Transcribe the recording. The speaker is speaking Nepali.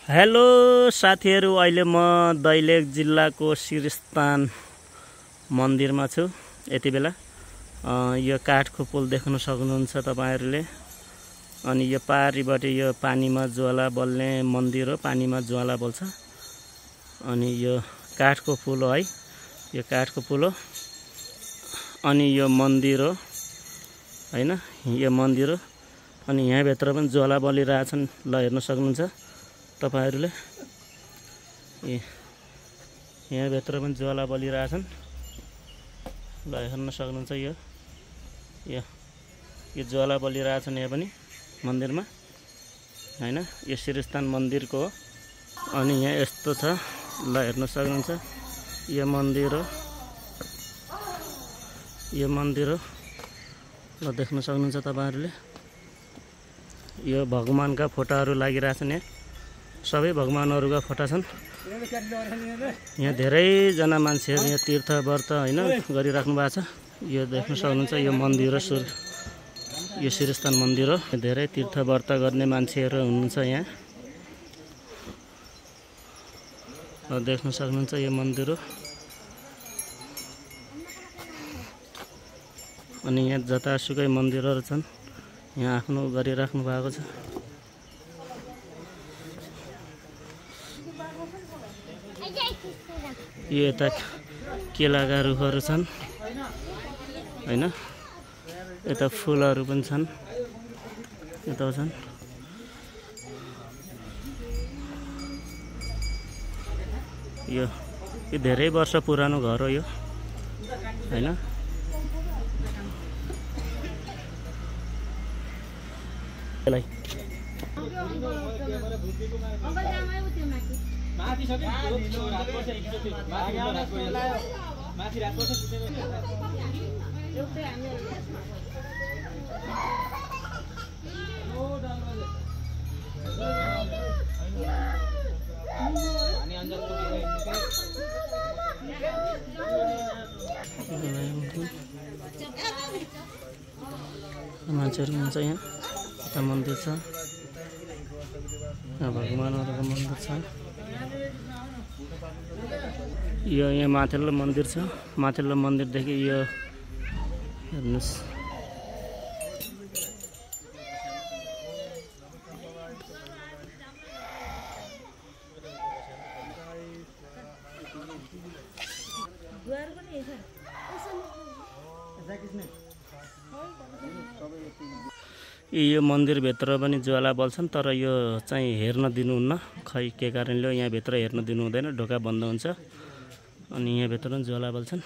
हेलो साथीहरु, अहिले म दैलेख जिल्लाको शिरस्थान मन्दिरमा छु। यति बेला यो काठको पुल देख्न सक्नुहुन्छ तपाईहरुले। अनि यो पारीबाट यो पानीमा ज्वाला बल्ने मन्दिर हो, पानीमा ज्वाला बल्छ। अनि यो काठको पुल हो है, यो काठको पुल हो। अनि यो मन्दिर हो हैन, यो मन्दिर हो। अनि यहाँ भित्र पनि ज्वाला बलिरहेछन्, ल हेर्न सक्नुहुन्छ तपाईहरुले। यहाँ भित्र पनि ज्वाला बलिरहेछन्, ल हेर्न सक्नुहुन्छ। यो ज्वाला बलिरहेछन् यहाँ पनि मन्दिरमा हैन, यो शिरस्थान मन्दिरको हो। अनि यहाँ यस्तो छ, ल हेर्न सक्नुहुन्छ। यो मन्दिर हो, यो मन्दिर हो, ल देख्न सक्नुहुन्छ तपाईहरुले। यो भगवानका फोटाहरू लागिरहेछन्, यहाँ सबै भगवानहरुका फोटा छन्। यहाँ धेरैजना मान्छेहरू यहाँ तीर्थ व्रत हैन गरिराख्नु भएको छ। यो देख्न सक्नुहुन्छ, यो मन्दिर हो, यो शिरस्थान मन्दिर हो। धेरै तीर्थ व्रत गर्ने मान्छेहरू हुनुहुन्छ यहाँ, देख्न सक्नुहुन्छ। यो मन्दिर हो। अनि यहाँ जतासुकै मन्दिरहरू छन्, यहाँ आफ्नो गरिराख्नु भएको छ। यो यता केलाका रुखहरू छन् हैन, यता फुलहरू पनि छन्, यता छन्। यो धेरै वर्ष पुरानो घर हो यो हैन। मान्छेहरू हुन्छ यहाँ, यता मन्दिर छ, भगवानहरुको मन्दिर छ। यो यहाँ माथिल्लो मन्दिर छ, माथिल्लो मन्दिरदेखि यो हेर्नुस्। यो मन्दिर भित्र पनि ज्वाला बल्छन्, तर यो चाहिँ हेर्न दिनुहुन्न, खै के कारणले यहाँ भित्र हेर्न दिनु हुँदैन, ढोका बन्द हुन्छ। अनि यहाँ भित्र पनि ज्वाला बल्छन्।